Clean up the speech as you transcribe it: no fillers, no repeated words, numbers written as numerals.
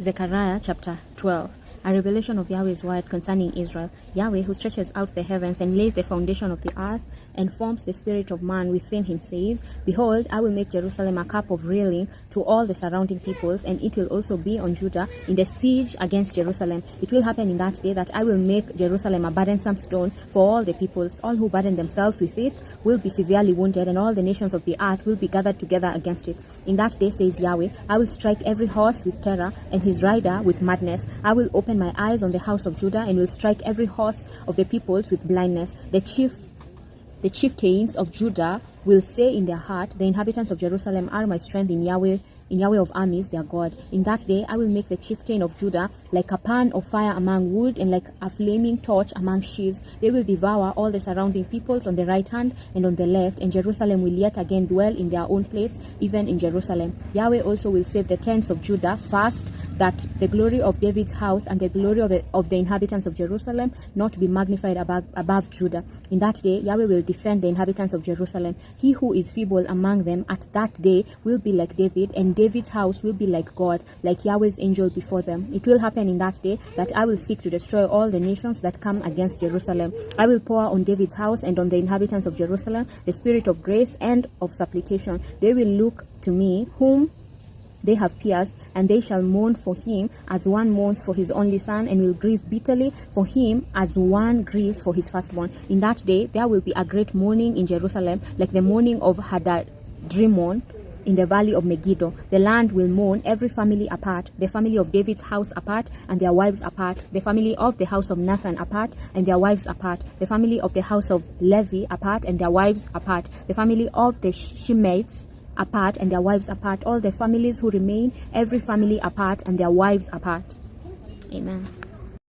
Zechariah chapter 12. A revelation of Yahweh's word concerning Israel. Yahweh, who stretches out the heavens and lays the foundation of the earth and forms the spirit of man within him, says, Behold, I will make Jerusalem a cup of railing to all the surrounding peoples, and it will also be on Judah in the siege against Jerusalem. It will happen in that day that I will make Jerusalem a burdensome stone for all the peoples. All who burden themselves with it will be severely wounded, and all the nations of the earth will be gathered together against it. In that day, says Yahweh, I will strike every horse with terror, and his rider with madness. I will open my eyes on the house of Judah, and will strike every horse of the peoples with blindness. The chieftains of Judah will say in their heart, The inhabitants of Jerusalem are my strength in Yahweh of armies, their God. In that day I will make the chieftain of Judah like a pan of fire among wood, and like a flaming torch among sheaves. They will devour all the surrounding peoples on the right hand and on the left, and Jerusalem will yet again dwell in their own place, even in Jerusalem. Yahweh also will save the tents of Judah first, that the glory of David's house and the glory of the inhabitants of Jerusalem not be magnified above Judah. In that day Yahweh will defend the inhabitants of Jerusalem. He who is feeble among them at that day will be like David, and David's house will be like God, like Yahweh's angel before them. It will happen in that day that I will seek to destroy all the nations that come against Jerusalem. I will pour on David's house and on the inhabitants of Jerusalem the spirit of grace and of supplication. They will look to me whom they have pierced, and they shall mourn for him as one mourns for his only son, and will grieve bitterly for him as one grieves for his firstborn. In that day there will be a great mourning in Jerusalem, like the mourning of Hadadrimmon in the valley of Megiddo. The land will mourn, every family apart, the family of David's house apart, and their wives apart, the family of the house of Nathan apart, and their wives apart, the family of the house of Levi apart, and their wives apart, the family of the Shimeites apart, and their wives apart, all the families who remain, every family apart, and their wives apart. Amen.